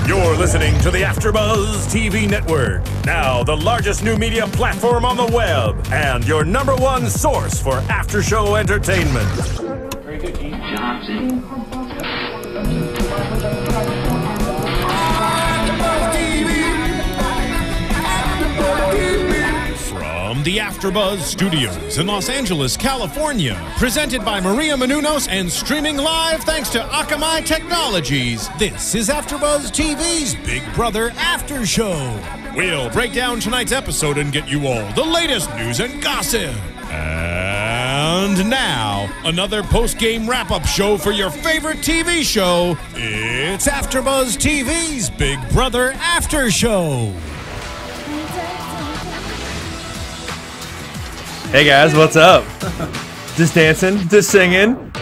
You're listening to the AFTERBUZZ TV Network, now the largest new media platform on the web, and your #1 source for after-show entertainment. Very good, Johnson. From the AFTERBUZZ Studios in Los Angeles, California, presented by Maria Menounos and streaming live thanks to Akamai Technologies, this is AFTERBUZZ TV's Big Brother After Show. We'll break down tonight's episode and get you all the latest news and gossip. And now, another post-game wrap-up show for your favorite TV show. It's AFTERBUZZ TV's Big Brother After Show. Hey guys, what's up? Just dancing, just singing.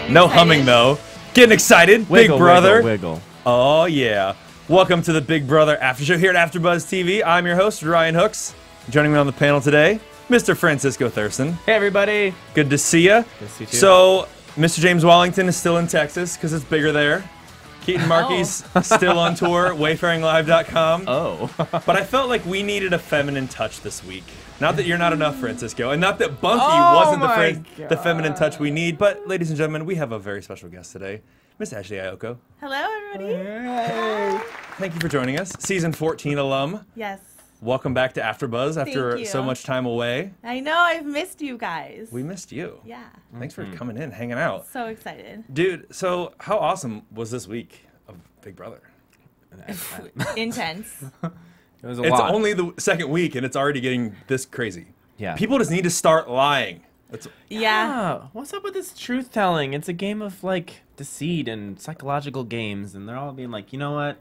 No humming though. Getting excited. Wiggle, Big Brother. wiggle. Oh yeah. Welcome to the Big Brother After Show here at AFTERBUZZ TV. I'm your host, Ryan Hooks. Joining me on the panel today, Mr. Francisco Thurston. Hey everybody. Good to see you. Good to see you too. So, Mr. James Wallington is still in Texas because it's bigger there. Keaton Markey's still on tour, wayfaringlive.com. Oh. But I felt like we needed a feminine touch this week. Not that you're not enough, Francisco, and not that Bunky wasn't the feminine touch we need, but ladies and gentlemen, we have a very special guest today, Miss Ashley Iocco. Hello, everybody. Hey. Thank you for joining us. Season 14 alum. Yes. Welcome back to AFTERBUZZ after so much time away. I know, I've missed you guys. We missed you. Yeah. Thanks for coming in, hanging out. So excited. Dude, so how awesome was this week of Big Brother? Intense. It was a It's lot. only the second week, and it's already getting this crazy. Yeah. People just need to start lying. Yeah. What's up with this truth telling? It's a game of like deceit and psychological games, and they're all being like, you know what?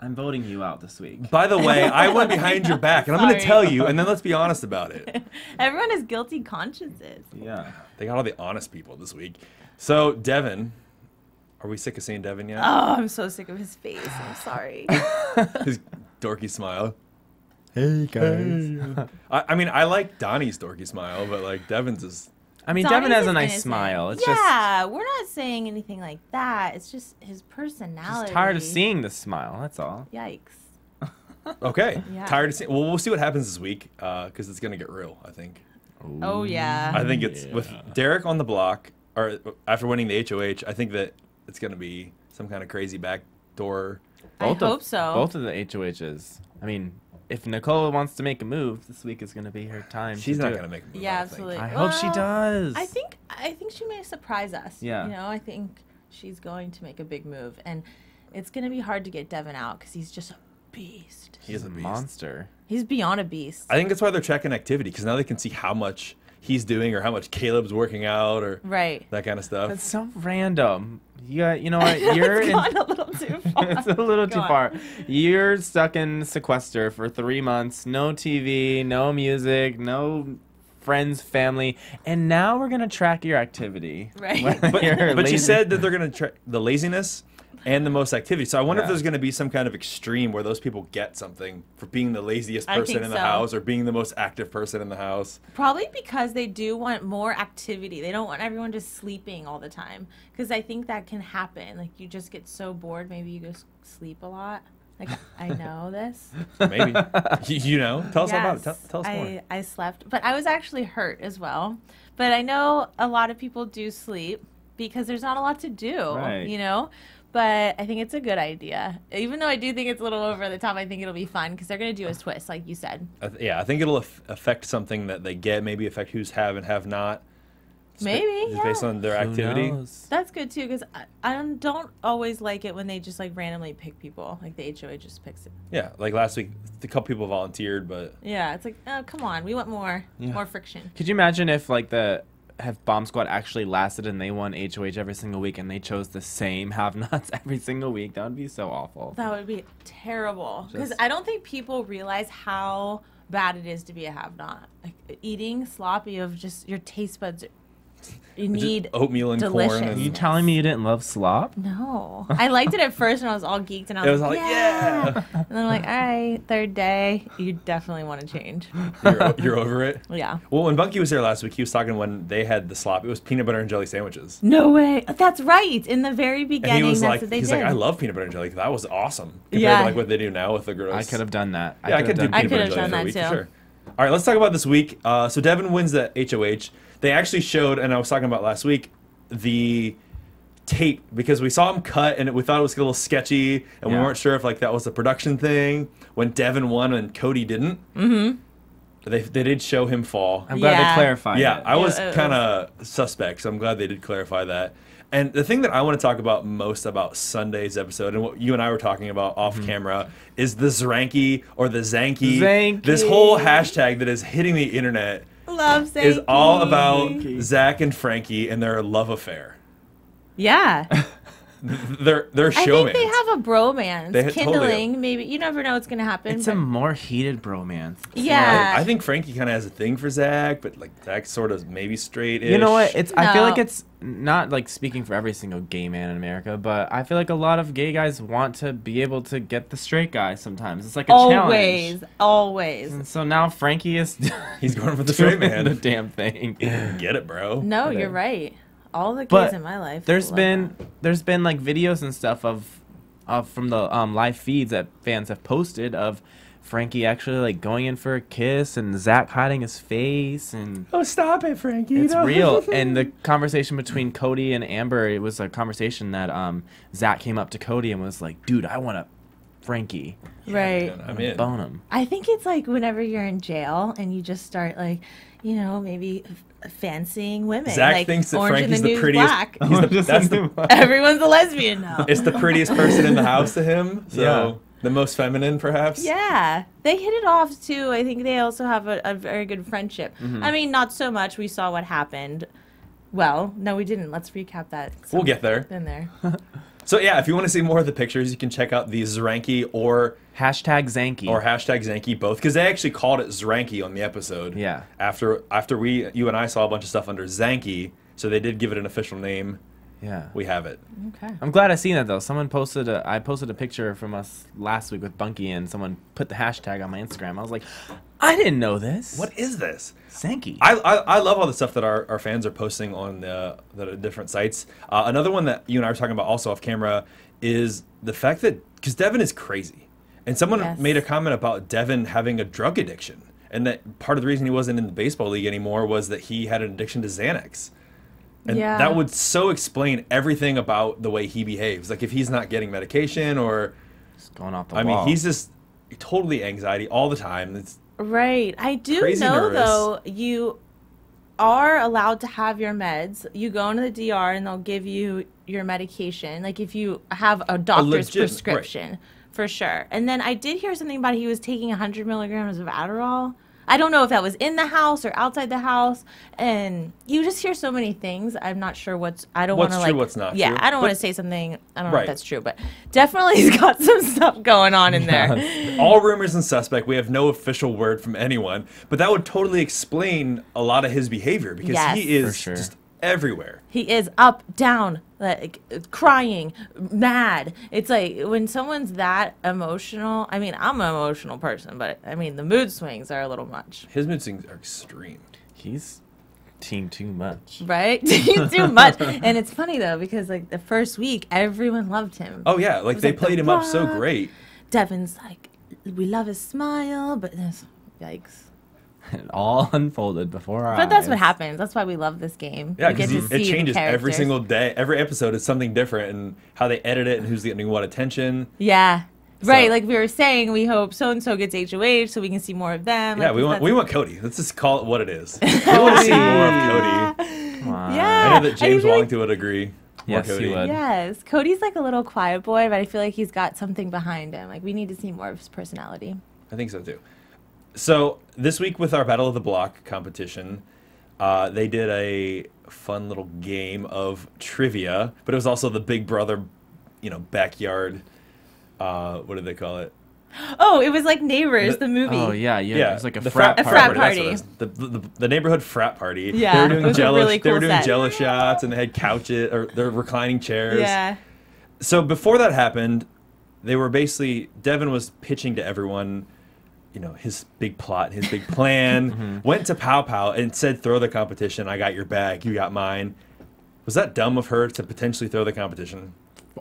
I'm voting you out this week. By the way, I went behind your back, and I'm going to tell you, and then let's be honest about it. Everyone has guilty consciences. Yeah. They got all the honest people this week. So, Devon, are we sick of seeing Devon yet? Oh, I'm so sick of his face. I'm sorry. His dorky smile. Hey guys. I mean, I like Donnie's dorky smile, but like Devon's is... I mean, Donnie's Devon has a is nice innocent. smile. It's Yeah, we're not saying anything like that. It's just his personality. just tired of seeing this smile. That's all. Yikes. Okay. Yeah. Tired of seeing... Well, we'll see what happens this week, because it's going to get real, I think. Oh, yeah. I think it's with Derek on the block, or after winning the HOH, I think that it's going to be some kind of crazy backdoor. I hope so. Both of the HOHs. I mean, if Nicole wants to make a move, this week is going to be her time. She's to not do going to it. make a move. Yeah, I don't think. absolutely. I hope she does. I think she may surprise us. Yeah. You know, I think she's going to make a big move, and it's going to be hard to get Devon out because he's just a beast. He is He's a a beast. monster. He's beyond a beast. I think that's why they're checking activity, because now they can see how much he's doing or how much Caleb's working out or Right. that kind of stuff. That's so random. You know what? You're It's in. gone a little too far. It's a little too Go on. far. You're stuck in sequester for 3 months. No TV, no music, no friends, family, and now we're gonna track your activity. Right. Whether But you're you lazy- said that they're going to track the laziness and the most activity. So I wonder if Yeah. there's going to be some kind of extreme where those people get something for being the laziest I person think in the so. house or being the most active person in the house. Probably because they do want more activity. They don't want everyone just sleeping all the time. Because I think that can happen. Like, you just get so bored, maybe you just sleep a lot. Like, I know this. Maybe. you know? Tell us all about it. Yes, Tell us more. I slept, but I was actually hurt as well. But I know a lot of people do sleep because there's not a lot to do, Right. you know? But I think it's a good idea. Even though I do think it's a little over the top, I think it'll be fun because they're going to do a twist, like you said. Yeah, I think it'll affect something that they get, maybe affect who's have and have not. Maybe, Just based yeah. on their Who activity. knows? That's good too because I don't always like it when they just like randomly pick people. Like the HOA just picks it. Yeah, like last week, a couple people volunteered, but Yeah, it's like, oh, come on. We want more friction. Could you imagine if like have Bomb Squad actually lasted and they won HOH every single week and they chose the same have-nots every single week? That would be so awful. That would be terrible because Just- I don't think people realize how bad it is to be a have-not. Like eating sloppy of just your taste buds You need oatmeal and delicious. corn. And You telling me you didn't love slop? No, I liked it at first when I was all geeked and I was, like, yeah. And then I'm like, all right, third day, you definitely want to change. you're over it? Yeah. Well, when Bunky was here last week, he was talking when they had the slop. It was peanut butter and jelly sandwiches. No way. That's right. In the very beginning, And he was that's like, what they he's did. like, I love peanut butter and jelly. That was awesome. Compared Yeah. to like what they do now with the gross. I could have done that. Yeah, I could do peanut butter and jelly done for a that week, too. for sure. All right, let's talk about this week. So Devon wins the HOH. They actually showed, and I was talking about last week, the tape, because we saw him cut and we thought it was a little sketchy and we weren't sure if like that was a production thing when Devon won and Cody didn't. Mm-hmm. They did show him fall. I'm glad they clarified Yeah, it. I was kind of suspect, so I'm glad they did clarify that. And the thing that I want to talk about most about Sunday's episode, and what you and I were talking about off camera, is the Zranky or the Zanky. Zanky. This whole hashtag that is hitting the internet Love Zanky. is all about Zach and Frankie and their love affair. Yeah. They're I showmans. think they have a bromance They totally kindling. do. Maybe you never know what's gonna happen. It's but a more heated bromance. yeah. I think Frankie kind of has a thing for Zach, but like Zach's sort of maybe straight-ish. You know what? I feel like No. it's not like speaking for every single gay man in America, but I feel like a lot of gay guys want to be able to get the straight guy sometimes. It's like a challenge. Always. And so now Frankie is He's going for the straight man. the damn thing. Get it, bro. No, you're right. All the kids But in my life. There's love been that. like videos and stuff of from the live feeds that fans have posted of Frankie actually like going in for a kiss and Zach hiding his face, and Oh, stop it, Frankie. it's no. real. And the conversation between Cody and Amber, it was a conversation that Zach came up to Cody and was like, "Dude, I want a Frankie. Right. I'm in. Bone him." I think it's like whenever you're in jail and you just start like, you know, maybe fancying women. Zach like thinks that Orange Frankie's and the the New prettiest. Black. That's the Everyone's a lesbian now. it's the prettiest person in the house to him. So Yeah. the most feminine, perhaps. Yeah, they hit it off too. I think they also have a very good friendship. Mm-hmm. I mean, not so much. We saw what happened. Well, no, we didn't. Let's recap that. We'll get there. In there. So yeah, if you want to see more of the pictures, you can check out the Zranky or Hashtag Zanky. hashtag Zanky both, because they actually called it Zranky on the episode. Yeah. After you and I saw a bunch of stuff under Zanky, so they did give it an official name. Yeah. We have it. Okay. I'm glad I seen that though. Someone posted I posted a picture from us last week with Bunky, and someone put the hashtag on my Instagram. I was like, I didn't know this. What is this? Zanky? I love all the stuff that our fans are posting on the different sites. Another one that you and I were talking about also off camera is the fact that, because Devon is crazy. And someone Yes. made a comment about Devon having a drug addiction. And that part of the reason he wasn't in the baseball league anymore was that he had an addiction to Xanax. And Yeah. that would so explain everything about the way he behaves. Like if he's not getting medication or, Just going off the I wall. mean, he's just totally anxiety all the time. It's Right. I do Crazy know nervous. though you are allowed to have your meds. You go into the DR and they'll give you your medication. Like if you have a doctor's legit- right. prescription, for sure. And then I did hear something about he was taking 100 milligrams of Adderall. I don't know if that was in the house or outside the house. And you just hear so many things. I'm not sure I don't want What's to true, like. what's not yeah, true. I don't want But- to say something. I don't know Right. if that's true, but definitely he's got some stuff going on in there. all rumors and suspect. We have no official word from anyone, but that would totally explain a lot of his behavior because Yes. he is For sure. just everywhere. He is up, down, like crying, mad. It's like when someone's that emotional. I mean, I'm an emotional person, but I mean, the mood swings are a little much, His mood swings are extreme. He's team too much. right? Too much. And it's funny though because like the first week, everyone loved him. Oh yeah, like was they like the played him up so rock. great. Devon's like, we love his smile, but yikes. It all unfolded before our But that's what eyes. happens. That's why we love this game. Yeah, we get because to it see the changes every characters. single day. Every episode is something different, and how they edit it, and who's getting what attention. Yeah. Right, So- like we were saying, we hope so and so gets HOH so we can see more of them. Yeah, Like, we that's- want Cody. Let's just call it what it is. We want to see more of Cody. Come on. Yeah. I know that James feel like- Wallington would agree. More Yes, he Cody. would. Yes, Cody's like a little quiet boy, but I feel like he's got something behind him. Like we need to see more of his personality. I think so too. So this week with our Battle of the Block competition, they did a fun little game of trivia, but it was also the Big Brother, backyard. What did they call it? Oh, it was like Neighbors, the movie. Oh yeah, Yeah, it was like a the frat A frat party. That's what it is. The neighborhood frat party. Yeah, they were it doing was a jealous. really They were cool doing set. jealous shots, and they had couches or their reclining chairs. Yeah. So before that happened, they were basically Devon was pitching to everyone, you know, his big plot, his big plan. Went to Pow Pow and said, "Throw the competition. I got your bag. You got mine." Was that dumb of her to potentially throw the competition?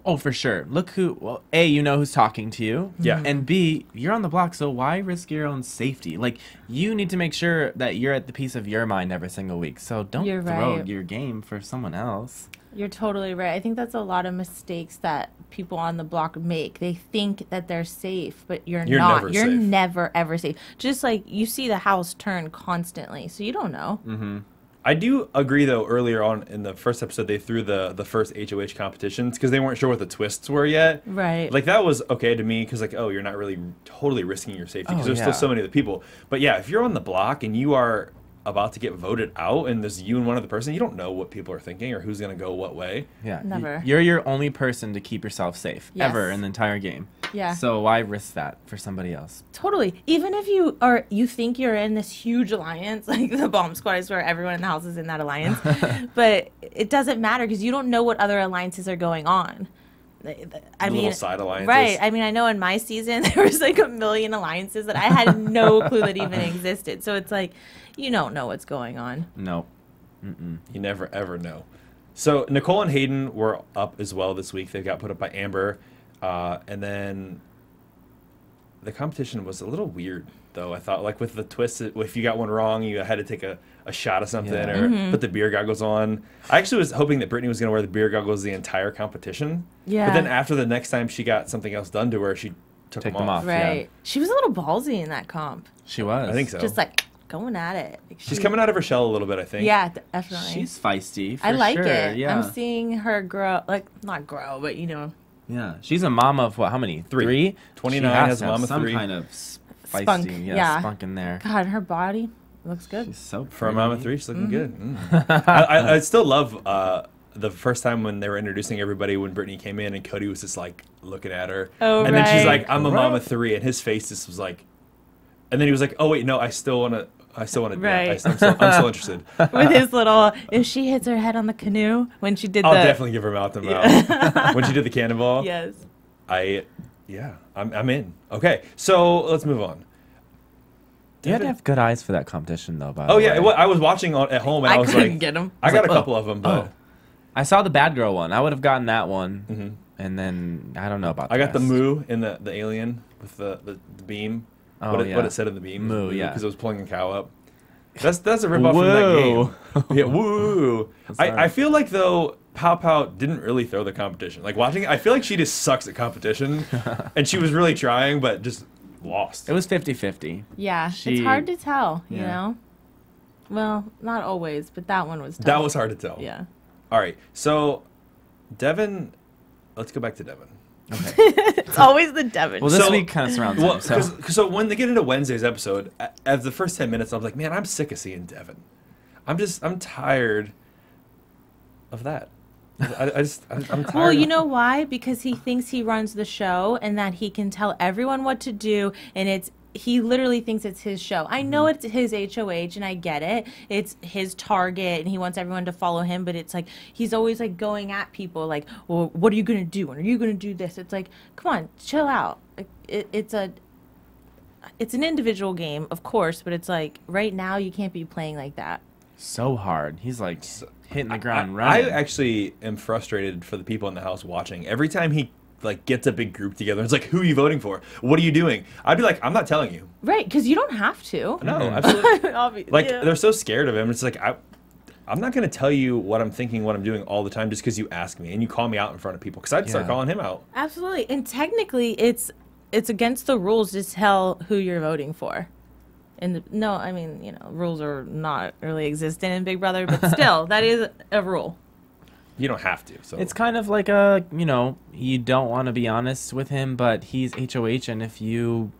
Oh, for sure. Look who. Well, A, you know who's talking to you. Yeah. And B, you're on the block, so why risk your own safety? Like, you need to make sure that you're at the peace of your mind every single week. So don't You're throw right. your game for someone else. You're totally right. I think that's a lot of mistakes that people on the block make. They think that they're safe, but you're not. never You're safe. never, ever safe. Just like you see the house turn constantly, so you don't know. I do agree, though, earlier on in the first episode, they threw the first HOH competitions because they weren't sure what the twists were yet. Right. Like, that was okay to me because, like, oh, you're not really totally risking your safety because Oh, there's yeah. still so many other people. But, yeah, if you're on the block and you are about to get voted out and there's you and one other person, you don't know what people are thinking or who's going to go what way. Yeah. Never. You're your only person to keep yourself safe ever Yes. in the entire game. Yeah. So why risk that for somebody else? Totally. Even if you think you're in this huge alliance, like the bomb squad is where everyone in the house is in that alliance, but it doesn't matter because you don't know what other alliances are going on. I mean, Little side alliances. right? I mean, I know in my season there was like a million alliances that I had no clue that even existed. So it's like you don't know what's going on. No. You never, ever know. So Nicole and Hayden were up as well this week. They got put up by Amber. And then the competition was a little weird, though. I thought, like, with the twist, if you got one wrong, you had to take a shot of something Yeah. or put the beer goggles on. I actually was hoping that Brittany was going to wear the beer goggles the entire competition. Yeah. But then after the next time she got something else done to her, she took Take them them off. off. Yeah. Right. She was a little ballsy in that comp. She was. I think so. Just like going at it. Like, She's coming out of her shell a little bit, I think. Yeah, definitely. She's feisty. For I like sure. it. Yeah. I'm seeing her grow, like not grow, but you know, Yeah. She's a mom of what? How many? Three. 29 She has a to have mom of some three. kind of feisty, Spunk, yeah. spunk in there. God, her body looks good. She's so For a mama pretty. three, she's looking good. I still love the first time when they were introducing everybody when Brittany came in and Cody was just like looking at her. Oh, and then she's right. like, I'm a mama three. And his face just was like, and then he was like, oh, wait, no, I still want to. Right. I'm still interested. With his little, if she hits her head on the canoe when she did I'll the. definitely give her mouth to mouth. When she did the cannonball. Yes. I'm in. Okay, so let's move on. You had to have good eyes for that competition, though. By Oh, the yeah, way. I was watching at home and I, I was couldn't like, get him. I got a like, couple of them, but I saw the bad girl one. I would have gotten that one. And then I don't know about I got the rest. moo in the alien with the beam. Oh, what yeah. it said in the beam. Moo, yeah. Because it was pulling a cow up. That's a ripoff from that game. Yeah, woo. I feel like, though, Pow Pow didn't really throw the competition. Like, watching it, I feel like she just sucks at competition. And she was really trying, but just lost. It was 50-50. Yeah, She- it's hard to tell, you Yeah. know? Well, not always, but that one was tough. That was hard to tell. Yeah. All right, so Devon, let's go back to Devon. It's always the Devon. Well, this So- week kind of surrounds Well, him. So. so when they get into Wednesday's episode, at the first 10 minutes, I was like, man, I'm sick of seeing Devon. I'm tired of that. I'm tired. Well, you know why? Because he thinks he runs the show and that he can tell everyone what to do, and he literally thinks it's his show. I know it's his HOH, and I get it. It's his target, and he wants everyone to follow him, but it's like he's always like going at people like, well, what are you going to do? And are you going to do this? It's like, come on, chill out. Like, it's an individual game, of course, but it's like right now you can't be playing like that. So hard. He's like hitting the ground I running. actually am frustrated for the people in the house watching. Every time he like gets a big group together, it's like, who are you voting for? What are you doing? I'd be like, I'm not telling you. Right, because you don't have to. No, absolutely. Obviously. Like, they're so scared of him. It's like, I'm not going to tell you what I'm thinking, what I'm doing all the time just because you ask me and you call me out in front of people. Because I'd start Yeah. calling him out. Absolutely. And technically, it's against the rules to tell who you're voting for. And no, I mean, you know, rules are not really existent in Big Brother, but still, that is a rule. You don't have to. So It's kind of like you don't want to be honest with him, but he's HOH, and if you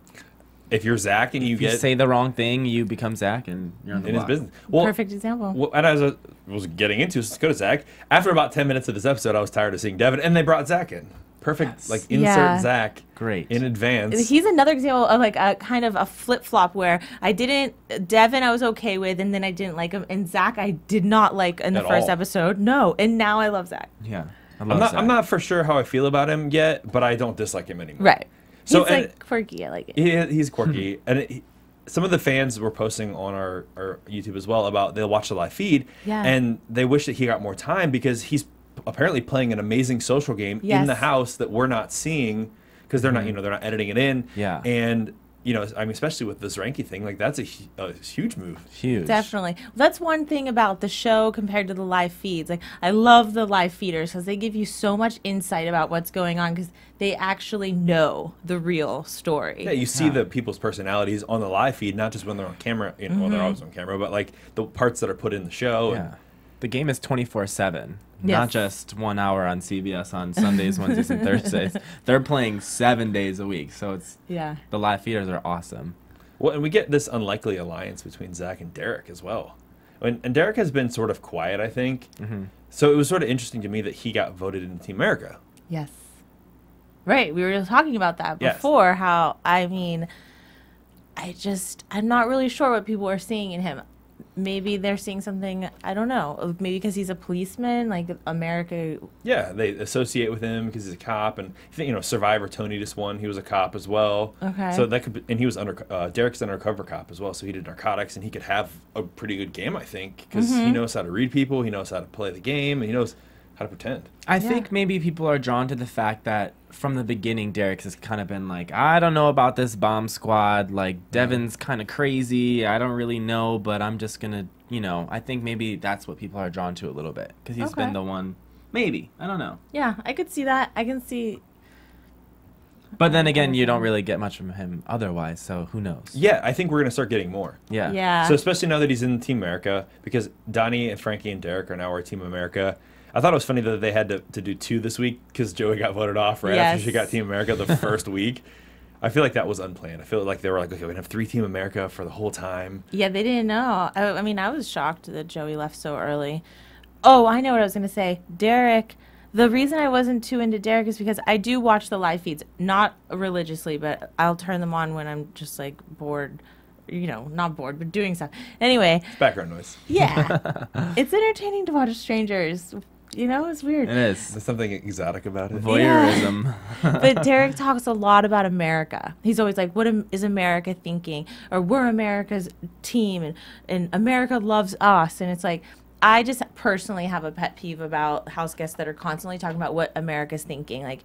if you're Zach and you get say the wrong thing, you become Zach, and you're on the in his block. business. Well, Perfect example. Well, and as I was getting into, let's go to Zach. After about 10 minutes of this episode, I was tired of seeing Devon, and they brought Zach in. perfect like insert Yeah. Zach Great. in advance. He's another example of like a kind of a flip flop where Devon I was okay with, and then I didn't like him, and Zach I did not like in the At first all. episode. No, and now I love Zach. Yeah. I'm not for sure how I feel about him yet, but I don't dislike him anymore. Right. So, He's like quirky. I like it. He's quirky, and some of the fans were posting on our YouTube as well about they'll watch the live feed, Yeah. and they wish that he got more time because he's apparently playing an amazing social game in Yes. the house that we're not seeing because they're not they're not editing it in. Yeah. And I mean, especially with this Ranky thing, like that's a huge move. Huge. Definitely. That's one thing about the show compared to the live feeds. Like, I love the live feeders because they give you so much insight about what's going on because they actually know the real story. Yeah, you see the people's personalities on the live feed, not just when they're on camera. Well, they're always on camera, but like the parts that are put in the show. Yeah. And, The game is 24/7, Yes. not just 1 hour on CBS on Sundays, Wednesdays, and Thursdays. They're playing 7 days a week, so it's Yeah. the live feeders are awesome. well, and we get this unlikely alliance between Zach and Derek as well. And Derek has been sort of quiet, I think. So it was sort of interesting to me that he got voted into Team America. Yes. Right. We were just talking about that Yes. before. How, I mean, I'm not really sure what people are seeing in him. Maybe they're seeing something, I don't know. Maybe because he's a policeman, like America. Yeah, they associate with him because he's a cop, and Survivor Tony just won. He was a cop as well. Okay. So that could be, and he was Derek's an undercover cop as well. So he did narcotics, and he could have a pretty good game, I think, because he knows how to read people, he knows how to play the game, and he knows how to pretend. I think maybe people are drawn to the fact that from the beginning, Derek has kind of been like, I don't know about this bomb squad. Like, Devon's kind of crazy. I don't really know, but I'm just going to, I think maybe that's what people are drawn to a little bit. Because he's been the one. Maybe. I don't know. Yeah, I could see that. I can see. But then again, you don't really get much from him otherwise, so who knows? Yeah, I think we're going to start getting more. Yeah. Yeah. So especially now that he's in Team America, because Donnie and Frankie and Derek are now our Team America. I thought it was funny that they had to do 2 this week because Joey got voted off right after she got Team America the first week. I feel like that was unplanned. I feel like they were like, okay, we're going to have 3 Team America for the whole time. Yeah, they didn't know. I mean, I was shocked that Joey left so early. Oh, I know what I was going to say. Derek, the reason I wasn't too into Derek is because I do watch the live feeds, not religiously, but I'll turn them on when I'm just like bored. Not bored, but doing stuff. Anyway. It's background noise. Yeah. It's entertaining to watch strangers. It's weird. It is. There's something exotic about it. Voyeurism. But Derek talks a lot about America. He's always like, what is America thinking? Or we're America's team, and America loves us. And it's like, I just personally have a pet peeve about house guests that are constantly talking about what America's thinking. Like,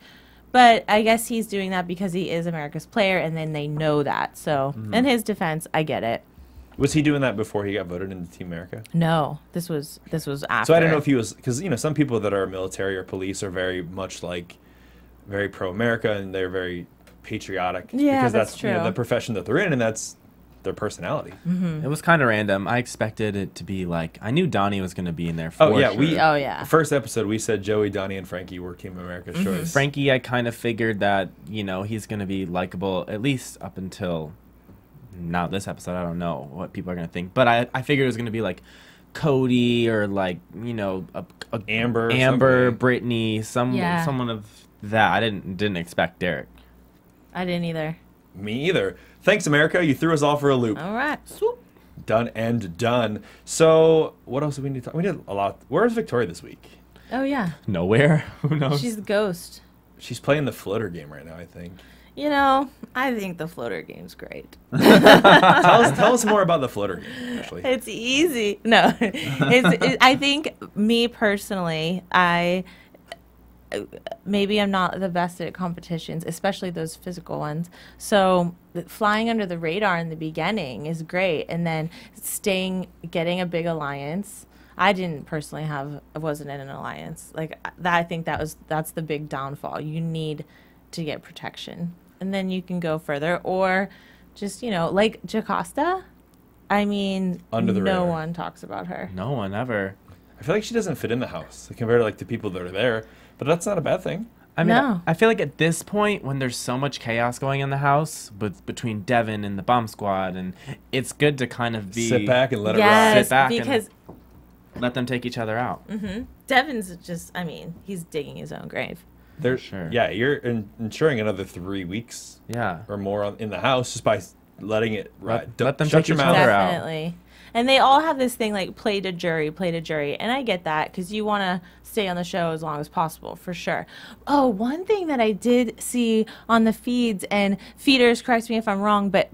but I guess he's doing that because he is America's player, and then they know that. So, in his defense, I get it. Was he doing that before he got voted into Team America? No, this was after. So I don't know if he was, because some people that are military or police are very much like very pro-America and they're very patriotic. Yeah, because that's true. The profession that they're in, and that's their personality. It was kind of random. I expected it to be like, I knew Donnie was going to be in there for Oh yeah, sure. Oh, yeah. First episode we said Joey, Donnie, and Frankie were Team America's choice. Frankie, I kind of figured that, he's going to be likable at least up until not this episode. I don't know what people are going to think. But I figured it was going to be like Cody or like, Amber, something. Brittany, someone of that. I didn't expect Derek. I didn't either. Me either. Thanks, America. You threw us all for a loop. All right. Swoop. Done and done. So what else do we need to talk? We did a lot. Where's Victoria this week? Oh, yeah. Nowhere. Who knows? She's the ghost. She's playing the floater game right now, I think. I think the floater game's great. Tell us more about the floater game, Ashley. It's easy. No. I think, me personally, maybe I'm not the best at competitions, especially those physical ones. So flying under the radar in the beginning is great. And then getting a big alliance. I didn't personally wasn't in an alliance. Like that, I think that's the big downfall. You need to get protection. And then you can go further. Or just, like Jocasta. I mean, Under the no radar. one talks about her. No one ever. I feel like she doesn't fit in the house compared to the people that are there. But that's not a bad thing. I mean, No. I feel like at this point, when there's so much chaos going in the house, but between Devon and the bomb squad, and it's good to kind of Sit back and let it ride. Yes, Sit back and- because let them take each other out. Devon's he's digging his own grave. They're, sure. Yeah, you're ensuring another 3 weeks Yeah. or more in the house just by letting it ride. Let them Shut take your each mouth. other out. Definitely. And they all have this thing like play to jury, play to jury. And I get that because you want to stay on the show as long as possible, for sure. Oh, one thing that I did see on the feeds, and feeders, correct me if I'm wrong, but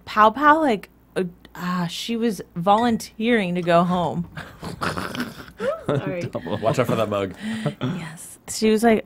Pow Pow, like, she was volunteering to go home. Sorry. Watch out for that mug. Yes. She was like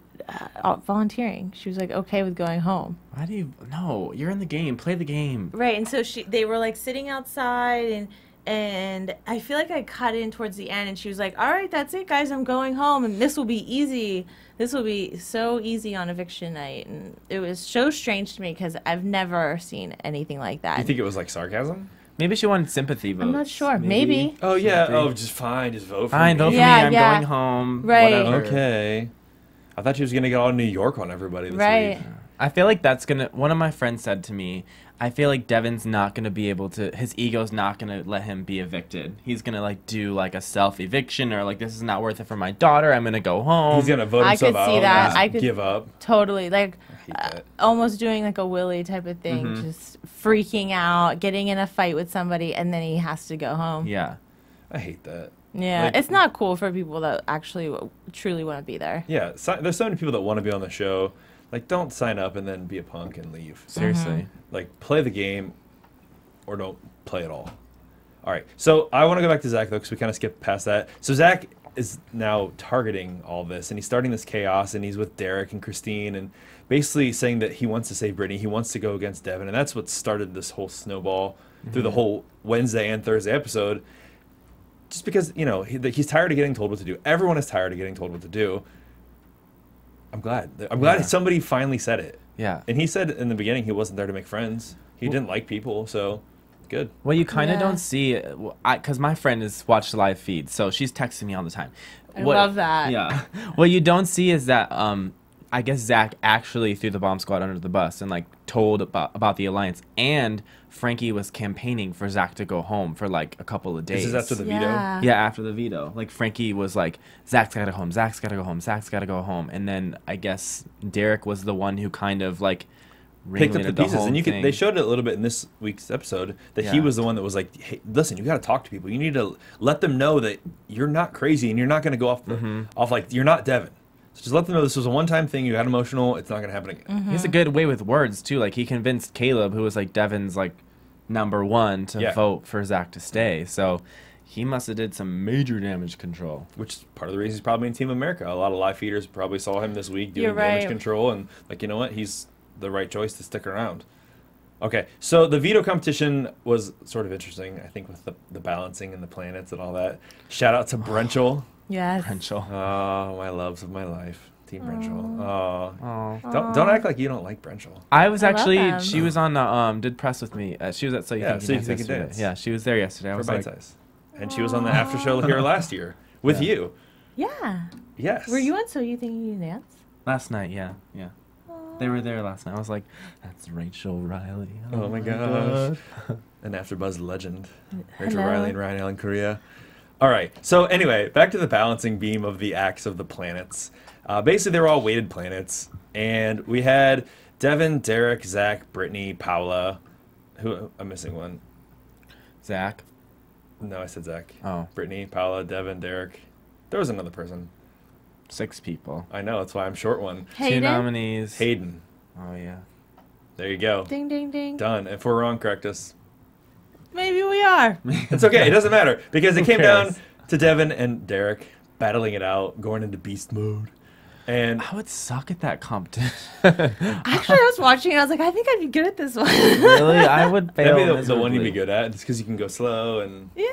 volunteering. She was like okay with going home. Why do you? No, you're in the game. Play the game. Right. And so they were like sitting outside, and I feel like I cut in towards the end, and she was like, all right, that's it, guys. I'm going home, and this will be easy. This will be so easy on eviction night. And it was so strange to me because I've never seen anything like that. You think it was like sarcasm? Maybe she wanted sympathy votes. I'm not sure. Maybe. Oh, yeah. Sympathy. Oh, just fine. Just vote for Fine, me. vote for Yeah, me. I'm yeah. going home. Right. Whatever. Okay. I thought she was going to get all New York on everybody this Right. week. I feel like that's gonna. One of my friends said to me, I feel like Devon's not gonna be able to. His ego's not gonna let him be evicted. He's gonna like do like a self eviction, or like, this is not worth it for my daughter. I'm gonna go home. He's going to vote I himself could out see and that. just I could- give up. Totally. Like I hate that. almost doing like a Willy type of thing, just freaking out, getting in a fight with somebody, and then he has to go home. Yeah. I hate that. Yeah, Like- it's not cool for people that actually truly want to be there. Yeah, there's so many people that want to be on the show. Like, don't sign up and then be a punk and leave. Seriously. Like, play the game or don't play at all. All right, so I want to go back to Zach, though, because we kind of skipped past that. So Zach is now targeting all this, and he's starting this chaos, and he's with Derek and Christine, and basically saying that he wants to save Brittany. He wants to go against Devon, and that's what started this whole snowball through the whole Wednesday and Thursday episode. Just because, you know, he's tired of getting told what to do. Everyone is tired of getting told what to do. I'm glad. Yeah. Somebody finally said it. Yeah. And he said in the beginning he wasn't there to make friends. He didn't like people, so good. Well, you kind of Yeah. don't see, because my friend has watched the live feed, so she's texting me all the time. I love that. Yeah. What you don't see is that I guess Zach actually threw the bomb squad under the bus and like told about the alliance, and Frankie was campaigning for Zach to go home for like a couple of days. This is after the veto. Yeah. Yeah, after the veto. Like, Frankie was like, Zach's gotta go home, Zach's gotta go home, Zach's gotta go home. And then I guess Derek was the one who kind of like Picked up the ringleaded pieces, whole and thing. they showed it a little bit in this week's episode that he Yeah. was the one that was like, "Hey, listen, you got to talk to people. You need to let them know that you're not crazy and you're not going to go off like you're not Devon. So just let them know this was a one-time thing. You got emotional. It's not going to happen again." He has a good way with words too. Like, he convinced Caleb, who was like Devon's like #1, to Yeah. vote for Zach to stay. So he must have did some major damage control. Which is part of the reason he's probably in Team America. A lot of live feeders probably saw him this week doing You're damage right. control, and like, you know what, he's the right choice to stick around. Okay, so the veto competition was sort of interesting, I think, with the balancing and the planets and all that. Shout out to Brenchel. Yes. Potential. Oh, my loves of my life. Team Brenchel. Oh. Oh. Don't act like you don't like Brenchel. I was I love actually, them. she was on did press with me. She was at So You Yeah, Think So You Dance Think You yesterday. Dance. Yeah, she was there yesterday. I For was Bite like, Size. And she was on the after show here last year with Yeah. you. Yeah. Yes. Were you on So You Think You Can Dance? last night, yeah. They were there last night. I was like, that's Rachel Riley. Oh my gosh. An AfterBuzz legend. Rachel Hello. Riley and Ryan Allen Correa. All right. So anyway, back to the balancing beam of the acts of the planets. Basically, they were all weighted planets. And we had Devon, Derek, Zach, Brittany, Paula. Who? I'm missing one. Zach. No, I said Zach. Oh, Brittany, Paula, Devon, Derek. There was another person. 6 people. I know. That's why I'm short one. 2 Hayden? nominees. Hayden. Oh, yeah. There you go. Ding, ding, ding. Done. If we're wrong, correct us. Maybe we are. It's okay. It doesn't matter because it Who came cares? down to Devon and Derek battling it out, going into beast mode. And I would suck at that competition. Actually, I was watching and I was like, I think I'd be good at this one. Really? I would fail that'd be the one you'd be miserably. good at, just because you can go slow. And Yeah.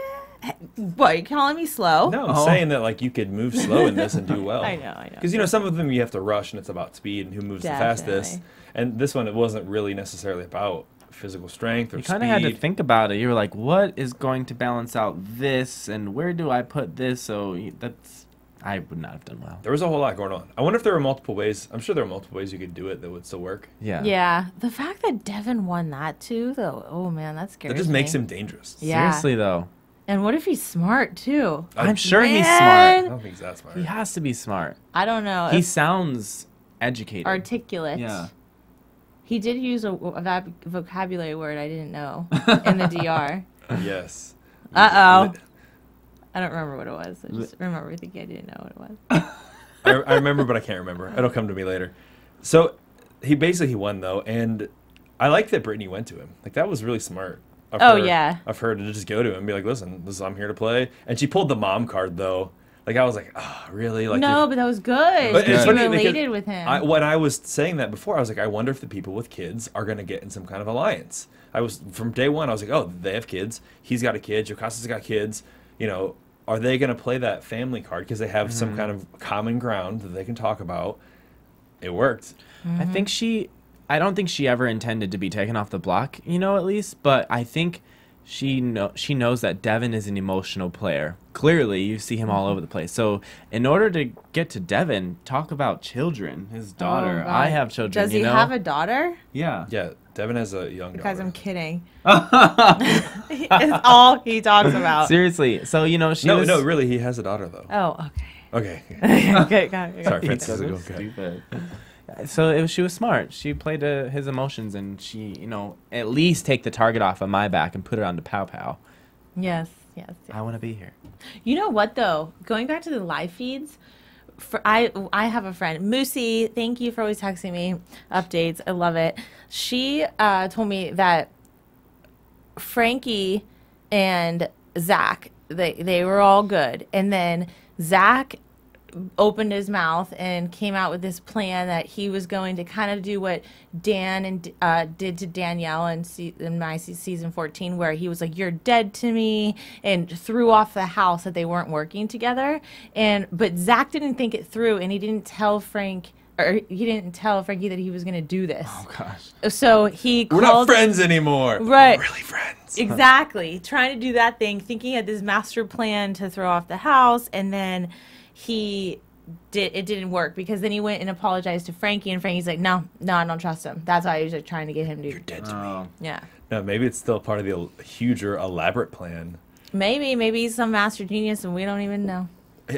What, you calling me slow? no, I'm Oh. saying that like you could move slow in this and do well. I know. Because some of them you have to rush, and it's about speed and who moves the fastest. Definitely. And this one, it wasn't really necessarily about physical strength or You speed. kind of had to think about it. You were like, what is going to balance out this, and where do I put this? I would not have done well. There was a whole lot going on. I wonder if there were multiple ways. I'm sure there were multiple ways you could do it that would still work. Yeah. Yeah. The fact that Devon won that too, though, oh man, that scares That just me. makes him dangerous. Yeah. Seriously, though. And what if he's smart too? I'm sure he's I smart. don't think he's that smart. He has to be smart. I don't know. He If- sounds educated. articulate. Yeah. He did use a vocabulary word I didn't know in the DR. Yes. Uh-oh. I don't remember what it was. I just remember thinking I didn't know what it was. I remember, but I can't remember. It'll come to me later. So he won though, and I like that Brittany went to him. Like that was really smart. Of her to just go to him and be like, "Listen, I'm here to play." And she pulled the mom card though. Like I was like, "Oh, really?" Like no, but that was good. But it's She funny related with him. When I was saying that before, I was like, I wonder if the people with kids are going to get in some kind of alliance. I was from day one. I was like, oh, they have kids. He's got a kid. Jocasta's got kids. You know, are they going to play that family card because they have some kind of common ground that they can talk about? It worked. I don't think she ever intended to be taken off the block, you know, at least. But I think she knows that Devon is an emotional player. Clearly, you see him all over the place. So in order to get to Devon, talk about children. His daughter. I have children. Does he have a daughter? Yeah. Yeah, Devon has a young daughter. Guys, I'm kidding. It's all he talks about. Seriously. So, you know, No, really, he has a daughter, though. Oh, okay. Okay. Okay, got it. Sorry, Francisco. Okay. Stupid. So she was smart. She played to his emotions, and she, you know, at least take the target off of my back and put it onto Pow Pow. Yes. I want to be here. You know what though? Going back to the live feeds, I have a friend, Moosey. Thank you for always texting me updates. I love it. She told me that Frankie and Zach, they were all good, and then Zach opened his mouth and came out with this plan that he was going to kind of do what Dan and did to Danielle in my season 14, where he was like, "You're dead to me," and threw off the house that they weren't working together. But Zach didn't think it through, and he didn't tell Frankie that he was going to do this. Oh gosh. So he We're not friends anymore. Right. We're really friends. Exactly. Trying to do that thing, thinking he had this master plan to throw off the house, and then it didn't work, because then he went and apologized to Frankie, and Frankie's like, no, I don't trust him. That's why he was like trying to get him to. You're dead to me. Yeah. No, maybe it's still part of the huger, elaborate plan. Maybe he's some master genius and we don't even know.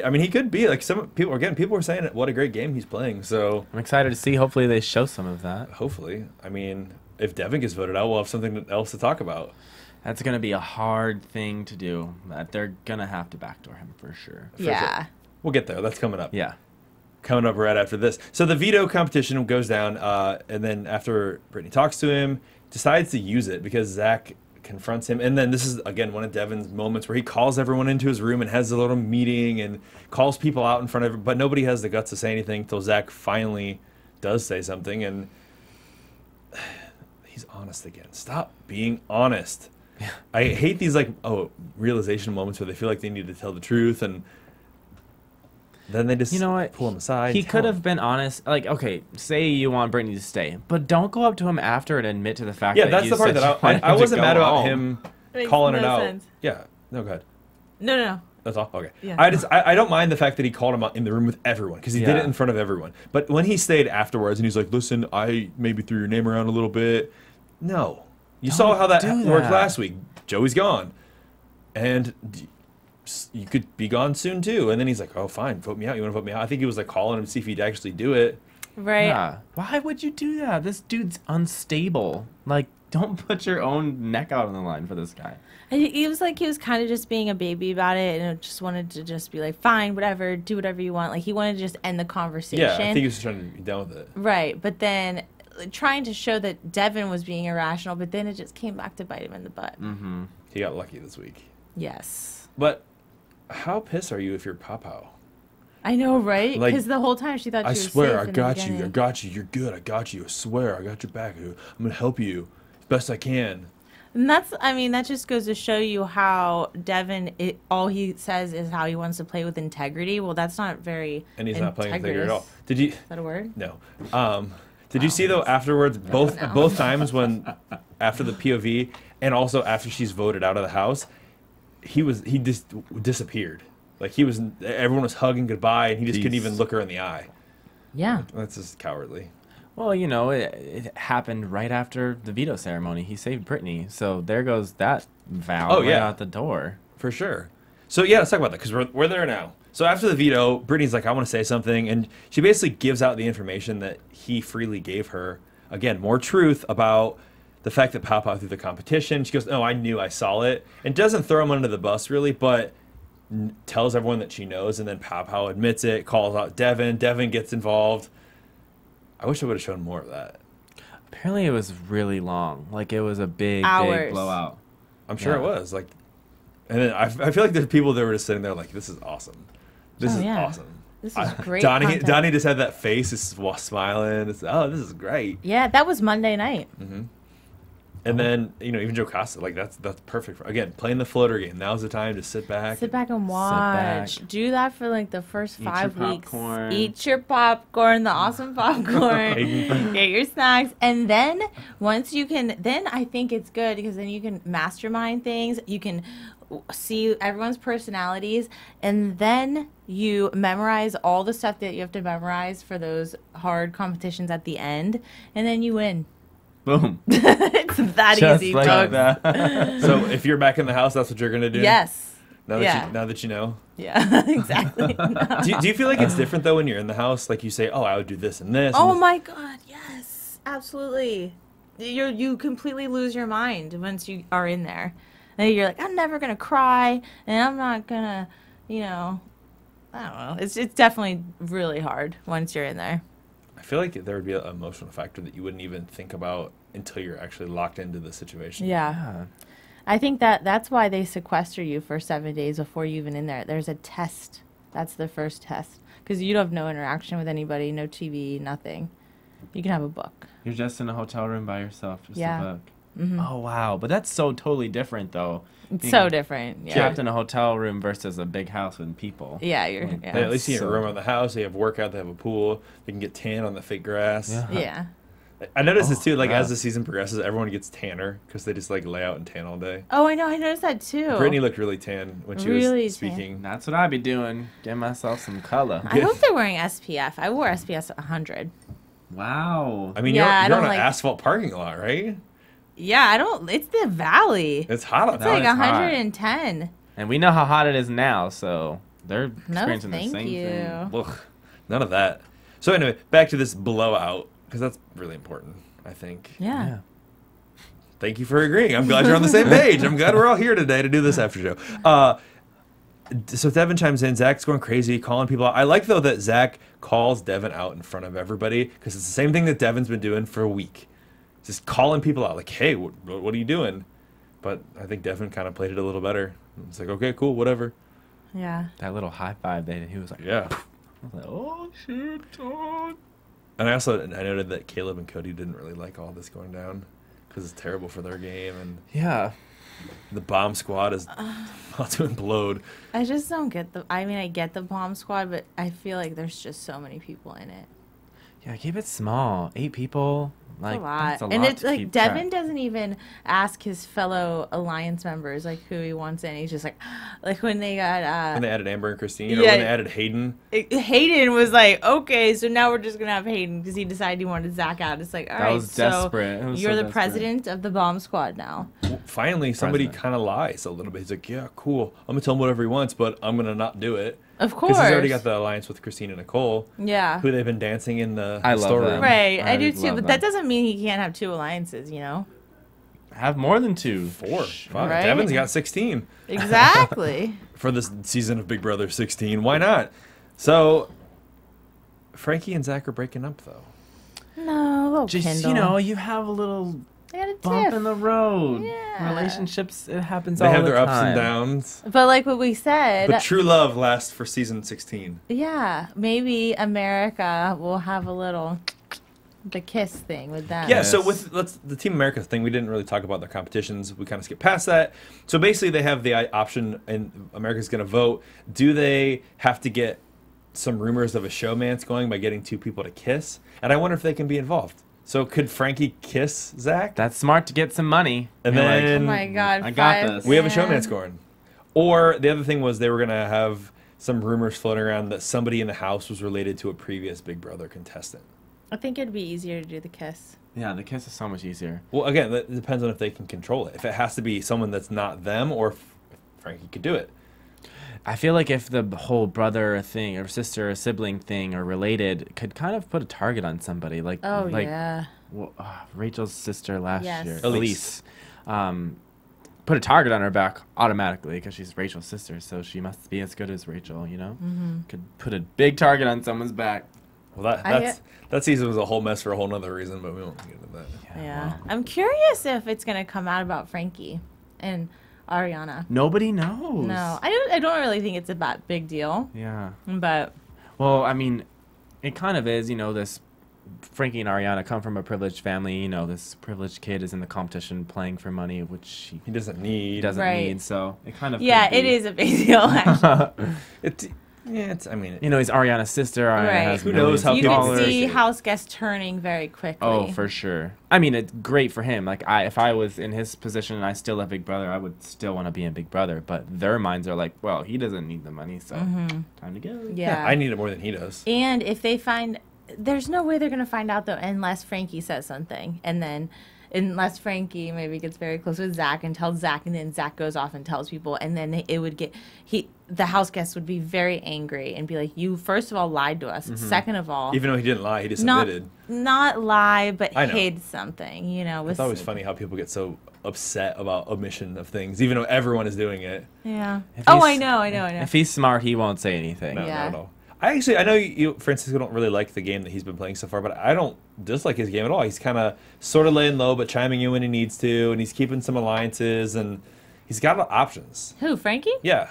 I mean, he could be like some people. Again, people were saying what a great game he's playing. So I'm excited to see. Hopefully, they show some of that. Hopefully, I mean, if Devon gets voted out, we'll have something else to talk about. That's gonna be a hard thing to do. They're gonna have to backdoor him for sure. Yeah. We'll get there. That's coming up. Yeah. Coming up right after this. So the veto competition goes down, and then after Brittany talks to him, decides to use it because Zach confronts him. And then this is, again, one of Devon's moments where he calls everyone into his room and has a little meeting and calls people out in front of him, but nobody has the guts to say anything until Zach finally does say something, and he's honest again. Stop being honest. Yeah. I hate these, like, realization moments where they feel like they need to tell the truth, and then they just pull him aside. He could have been honest. Like, okay, say you want Brittany to stay, but don't go up to him after and admit to the fact that that's you the part said that I wasn't mad about him Makes calling no it out. sense. Yeah. No, go ahead. No. That's all? Okay. Yeah. I don't mind the fact that he called him out in the room with everyone, because he did it in front of everyone. But when he stayed afterwards and he's like, listen, I maybe threw your name around a little bit. No. You saw how that worked last week. Joey's gone. And you could be gone soon too. And then he's like, oh, fine, vote me out. You want to vote me out? I think he was like calling him to see if he'd actually do it. Right. Yeah. Why would you do that? This dude's unstable. Like, don't put your own neck out on the line for this guy. He was kind of just being a baby about it, and just wanted to just be like, fine, whatever, do whatever you want. Like, he wanted to just end the conversation. Yeah, I think he was just trying to be done with it. Right, but then trying to show that Devon was being irrational, but then it just came back to bite him in the butt. Mm-hmm. He got lucky this week. Yes. But how pissed are you if you're Pow? I know, right? Like, Because the whole time she thought she was I swear, safe I got you. You're good. I got you. I swear, I got your back. I'm gonna help you as best I can. And that just goes to show you how Devon, all he says is how he wants to play with integrity. Well, that's not very. And he's not playing with integrity at all. Is that a word? No. Did you see though afterwards, both times when after the POV and also after she's voted out of the house, he just disappeared. Like everyone was hugging goodbye, and he just couldn't even look her in the eye. Yeah. That's just cowardly. Well, it happened right after the veto ceremony. He saved Brittany, so there goes that vow out the door. For sure. So yeah, let's talk about that, because we're there now. So after the veto, Brittany's like, I want to say something. And she basically gives out the information that he freely gave her. Again, more truth about the fact that Pow Pow threw the competition. She goes, no, I knew, I saw it. And doesn't throw him under the bus, really, but tells everyone that she knows. And then Pow Pow admits it, calls out Devon. Devon gets involved. I wish I would have shown more of that. Apparently it was really long. Like, it was a big blowout. I'm sure it was. Like, and then I feel like there's people that were just sitting there like, this is awesome. This is awesome. This is great. Donnie just had that face, just smiling. It's, oh, this is great. Yeah, that was Monday night. Mm-hmm. And then, even Joe Costa, like, that's perfect. Again, playing the floater game. Now's the time to sit back. Sit back and watch. Do that for, like, the first 5 weeks. Popcorn. Eat your popcorn, the awesome popcorn. Get your snacks. And then, once you can, then I think it's good because then you can mastermind things. You can see everyone's personalities. And then you memorize all the stuff that you have to memorize for those hard competitions at the end. And then you win. Boom. It's that Just easy, like folks. that. So if you're back in the house, that's what you're going to do? Yes. Now that you know? Yeah, exactly. Do you feel like it's different, though, when you're in the house? Like you say, oh, I would do this and this. Oh, and this. my God. Yes, absolutely. You completely lose your mind once you are in there. And you're like, I'm never going to cry, and I'm not going to, I don't know. It's definitely really hard once you're in there. I feel like there would be an emotional factor that you wouldn't even think about until you're actually locked into the situation. Yeah. I think that's why they sequester you for 7 days before you even in there. There's a test. That's the first test. Because you have no interaction with anybody, no TV, nothing. You can have a book. You're just in a hotel room by yourself, just a book. Mm-hmm. Oh, wow. But that's so totally different, though. It's so different. Yeah. Trapped in a hotel room versus a big house with people. Yeah, you're. They Yeah. at least see a room on the house. They have workout. They have a pool. They can get tan on the fake grass. Yeah. I noticed this too. Like as the season progresses, everyone gets tanner because they just like lay out and tan all day. Oh, I know. I noticed that too. Brittany looked really tan when she Really was tan. speaking. That's what I'd be doing. Get myself some color. I hope they're wearing SPF. I wore SPF 100. Wow. I mean, Yeah, I you're on don't an like- asphalt parking lot, right? Yeah, I don't. It's the valley. It's hot out It's there. like it's hot. 110. And we know how hot it is now, so they're No, experiencing the thank same you. thing. Ugh, none of that. So anyway, back to this blowout because that's really important, I think. Yeah. Thank you for agreeing. I'm glad you're on the same page. I'm glad we're all here today to do this after show. So Devon chimes in. Zach's going crazy, calling people out. I like, though, that Zach calls Devon out in front of everybody because it's the same thing that Devon's been doing for a week. Just calling people out like, hey, what are you doing? But I think Devon kind of played it a little better. It's like, okay, cool, whatever. Yeah. That little high five, he was like, Yeah. I was like, oh, shit, oh. And I noted that Caleb and Cody didn't really like all this going down because it's terrible for their game. And Yeah. the bomb squad is about to implode. I just don't get I get the bomb squad, but I feel like there's just so many people in it. Yeah, keep it small. 8 people. Like, A lot. that's a And lot it's to like keep Devon track. doesn't even ask his fellow alliance members like who he wants in. He's just like when they got When they added Amber and Christine, or Yeah. when they added Hayden. Hayden was like, okay, so now we're just gonna have Hayden because he decided he wanted Zach out. It's like, all That right, was so desperate. It was you're so the desperate. president of the bomb squad now. Finally, somebody President. kind of lies a little bit. He's like, yeah, cool. I'm going to tell him whatever he wants, but I'm going to not do it. Of course. Because he's already got the alliance with Christine and Nicole, Yeah. who they've been dancing in the I love storeroom. them. Right, I I do love too, but them. that doesn't mean he can't have 2 alliances, you know? Have more than 2. 4. Fuck, Right? Devon's got 16 Exactly. for this season of Big Brother 16. Why not? So, Frankie and Zach are breaking up, though. No, little Just, Kendall. you have a little They had a bump tiff. in the road. Yeah. Relationships, it happens They all have the their ups time. and downs. But like what we said, But true love lasts for season 16. yeah, maybe America will have a little the kiss thing with them. Yeah, so Yes. with the Team America thing, we didn't really talk about their competitions. We kind of skipped past that. So basically, they have the option, and America's going to vote. Do they have to get some rumors of a showmance going by getting 2 people to kiss? And I wonder if they can be involved. So could Frankie kiss Zach? That's smart to get some money. And You're then- Oh my God, I got 5 this. We have a man. showmance going. Or the other thing was they were going to have some rumors floating around that somebody in the house was related to a previous Big Brother contestant. I think it'd be easier to do the kiss. Yeah, the kiss is so much easier. Well, again, that depends on if they can control it. If it has to be someone that's not them, or if Frankie could do it. I feel like if the whole brother thing or sister or sibling thing or related could kind of put a target on somebody, like yeah. well, Rachel's sister last Yes. year, Elise. put a target on her back automatically because she's Rachel's sister, so she must be as good as Rachel, you know? Could put a big target on someone's back. Well, that season was a whole mess for a whole nother reason, but we won't get into that. Yeah. Wow. I'm curious if it's going to come out about Frankie and Ariana. Nobody knows. No, I don't really think it's a that big deal. Yeah. But Well, I mean, it kind of is, you know, this Frankie and Ariana come from a privileged family. You know, this privileged kid is in the competition playing for money, which He doesn't need. he doesn't Right. need. So it kind of yeah, could it be. is a big deal, actually. It's. I mean, You know, he's Ariana's sister. Ariana Right. has Who knows how millions You of people can dollars. see appreciate HouseGuest turning very quickly. Oh, for sure. I mean, it's great for him. Like, if I was in his position and I still have Big Brother, I would still want to be in Big Brother. But their minds are like, well, he doesn't need the money, so time to go. Yeah. I need it more than he does. And if they find, there's no way they're going to find out, though, unless Frankie says something. And then, unless Frankie maybe gets very close with Zach and tells Zach, and then Zach goes off and tells people, and then it would get, the house guest would be very angry and be like, you, first of all, lied to us. Second of all, Even though he didn't lie, he just not, admitted. not lie, but I know. hid something, you know. It's always funny how people get so upset about omission of things, even though everyone is doing it. Yeah. If Oh, he's- I know. If he's smart, he won't say anything. No, Yeah. not at all. I know you, Francisco, don't really like the game that he's been playing so far, but I don't dislike his game at all. He's kind of sort of laying low, but chiming in when he needs to, and he's keeping some alliances, and he's got options. Who, Frankie? Yeah.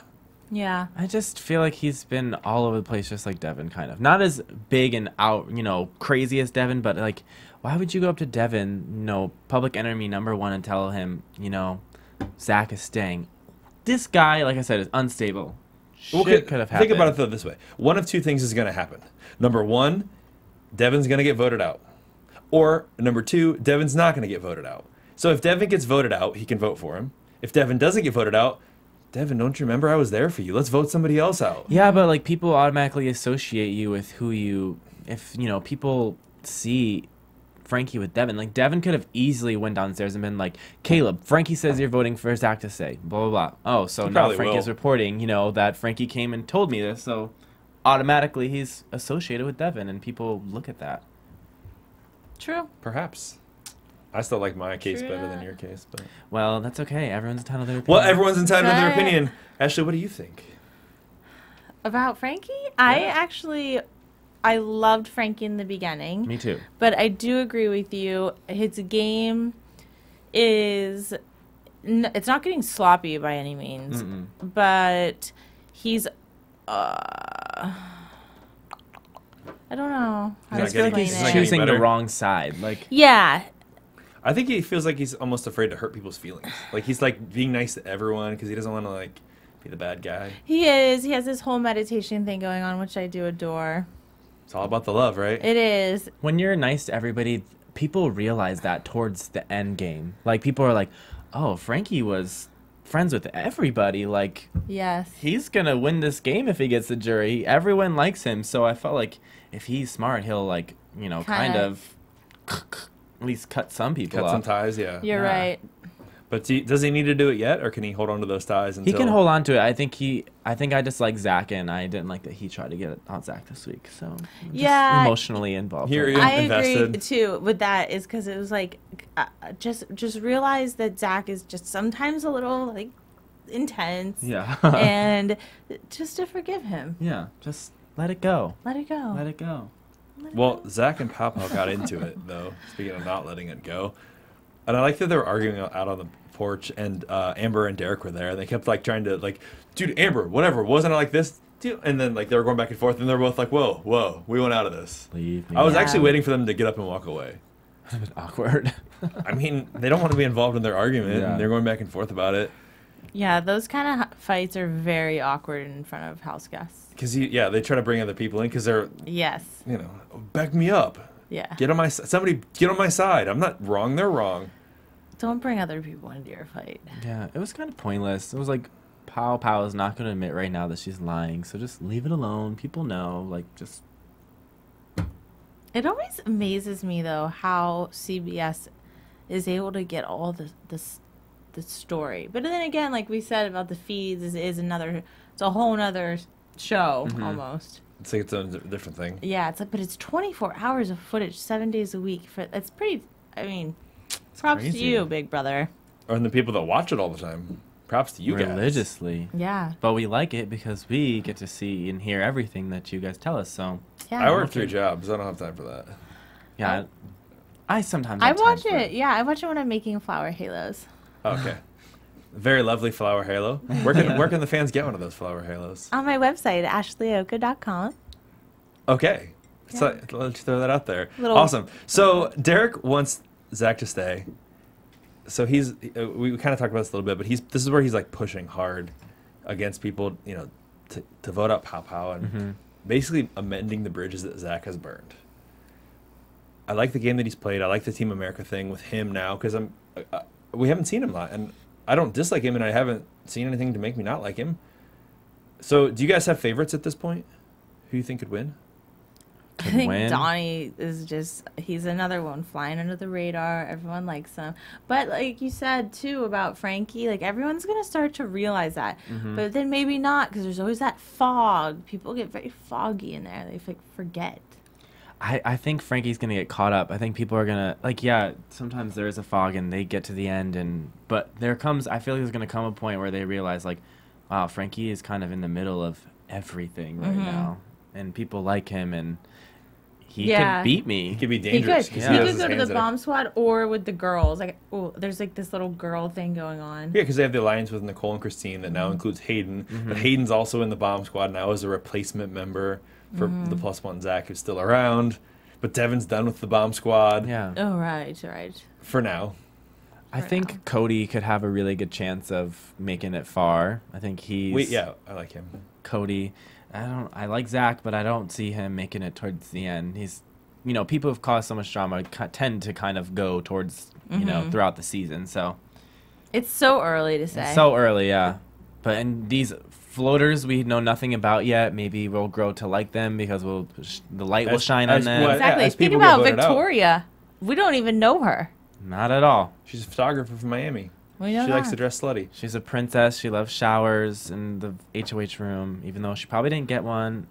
Yeah. I just feel like he's been all over the place, just like Devon, kind of. Not as big and out, you know, crazy as Devon, but like, why would you go up to Devon, you know, public enemy #1, and tell him, you know, Zach is staying? This guy, like I said, is unstable. Shit could have happened. Think about it though this way: one of two things is going to happen. Number one, Devon's going to get voted out, or number two, Devon's not going to get voted out. So if Devon gets voted out, he can vote for him. If Devon doesn't get voted out, Devon, don't you remember I was there for you? Let's vote somebody else out. Yeah, but like people automatically associate you with who you. If you know people see Frankie with Devon, like Devon could have easily went downstairs and been like, Caleb, Frankie says you're voting for Zach to stay. Blah blah blah. Oh, so He now probably Frankie's will. reporting, you know, that Frankie came and told me this. So automatically he's associated with Devon, and people look at that. True. Perhaps. I still like my case True better than that. your case, but Well, that's okay. Everyone's entitled to their opinion. well, everyone's entitled to their Right. opinion. Ashley, what do you think? About Frankie? I loved Frankie in the beginning. Me too. But I do agree with you. His game is, it's not getting sloppy by any means, but he's, I don't know how He's to not getting- explain he's it. not getting Choosing the better. wrong side. Like, Yeah, I think he feels like he's almost afraid to hurt people's feelings. Like he's like being nice to everyone because he doesn't want to like be the bad guy. he is. He has this whole meditation thing going on, which I do adore. It's all about the love, right? It is. when you're nice to everybody, people realize that towards the end game. Like, people are like, oh, Frankie was friends with everybody. Like, Yes. he's going to win this game if he gets the jury. Everyone likes him. So I felt like if he's smart, he'll, like, you know, kind Kinda. of at least cut some people Cut off. some ties, yeah. You're Yeah. right. But does he need to do it yet, or can he hold on to those ties until? He can hold on to it. I think I just like Zach, and I didn't like that he tried to get on Zach this week. So I'm just Yeah. emotionally involved. Here right he now. I agree invested. too with that, is because it was like just realize that Zach is just sometimes a little like intense. Yeah. And just to forgive him. Yeah. Just let it go. Let it go. Let it go. Well, Zach and Papa got into it though. Speaking of not letting it go, and I like that they were arguing out on the porch, and Amber and Derek were there, and they kept like trying to like, dude, Amber, whatever, wasn't it like this? Dude? And then like they were going back and forth, and they're both like, whoa, we went out of this. Leave me. I was Yeah. actually waiting for them to get up and walk away. awkward. I mean, they don't want to be involved in their argument, Yeah. and they're going back and forth about it. Yeah, those kind of fights are very awkward in front of house guests. Because they try to bring other people in because they're, Yes. you know, back me up. Yeah. Get on my somebody get on my side. I'm not wrong. They're wrong. Don't bring other people into your fight. Yeah, it was kind of pointless. It was like, Pow is not going to admit right now that she's lying, so just leave it alone. People know, like, just... It always amazes me though how CBS is able to get all the the story. But then again, like we said about the feeds, is another. It's a whole other show almost. It's like its own different thing. Yeah, it's like, but it's 24 hours of footage, 7 days a week. It's pretty. I mean, props to crazy. you, Big Brother. And the people that watch it all the time. Props to you guys. Religiously. Yeah. But we like it because we get to see and hear everything that you guys tell us. So Yeah. I work 3 jobs. I don't have time for that. yeah, I sometimes I have time watch for it. Yeah, I watch it when I'm making flower halos. Okay. Very lovely flower halo. Where can the fans get one of those flower halos? On my website, ashleyioco.com. Okay. So let's throw that out there. Little- Awesome. So Derek wants Zach to stay. So we kind of talked about this a little bit, but this is where he's like pushing hard against people, to vote out Pow Pow and basically amending the bridges that Zach has burned. I like the game that he's played. I like the Team America thing with him now because we haven't seen him a lot, and I don't dislike him, and I haven't seen anything to make me not like him. So, do you guys have favorites at this point? Who you think could win? I think win. Donnie is he's another one flying under the radar. Everyone likes him. But like you said, too, about Frankie, like everyone's going to start to realize that. But then maybe not because there's always that fog. People get very foggy in there. They forget. I think Frankie's gonna get caught up. I think people are gonna sometimes there is a fog and they get to the end but I feel like there's gonna come a point where they realize like, wow, Frankie is kind of in the middle of everything right now, and people like him and he Yeah. could beat me. He could be He dangerous. could. 'cause He has could his go to hands the in it. bomb squad or with the girls. Like, there's like this little girl thing going on. Yeah, because they have the alliance with Nicole and Christine that now includes Hayden. But Hayden's also in the bomb squad now as a replacement member for the +1 Zach, who's still around. But Devon's done with the bomb squad Yeah. Oh, right. for now. I think Cody could have a really good chance of making it far. I think he's I like him. Cody. I like Zach, but I don't see him making it towards the end. He's, people who've caused so much drama tend to kind of go towards, throughout the season. So It's so early to say. it's so early, yeah. But in these floaters we know nothing about yet. Maybe we'll grow to like them because the light will shine on them. Exactly. as Think people get about voted out. Victoria. We don't even know her. Not at all. She's a photographer from Miami. We know She likes that. to dress slutty. She's a princess. She loves showers in the HOH room, even though she probably didn't get one.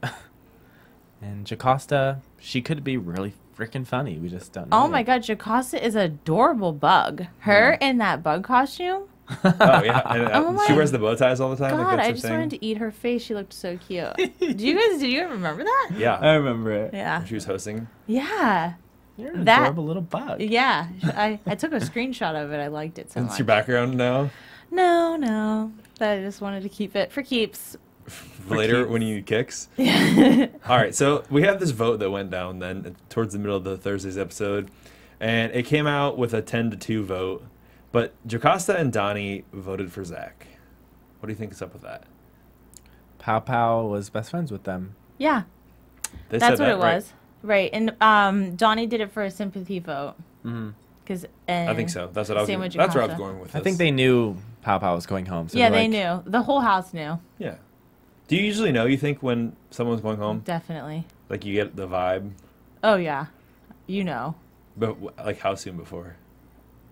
And Jocasta, she could be really freaking funny. We just don't know. Oh my God, Jocasta is an adorable bug. Her in that bug costume. Oh, yeah. And, Oh she my wears the bow ties all the time. God, like, that's I her just thing. wanted to eat her face. She looked so cute. Did you remember that? Yeah. I remember it. Yeah. When she was hosting. Yeah. You're an That- adorable little bug. Yeah. I took a screenshot of it. I liked it so It's much. your background now. No. But I just wanted to keep it for keeps. For later keeps. when you need kicks. All right, so we have this vote that went down then towards the middle of the Thursday's episode, and it came out with a 10-2 vote. But Jocasta and Donnie voted for Zach. What do you think is up with that? Pow Pow was best friends with them. Yeah. They That's said what that, it was. Right. And Donnie did it for a sympathy vote. Mm-hmm. I think so. That's what I was. Same with That's where I was Jocasta. going with I this. think they knew Pow Pow was going home. So Yeah, they're they like, knew. The whole house knew. Yeah. Do you usually know? You think when someone's going home, Definitely. like you get the vibe, Oh, yeah. You know. but like how soon before?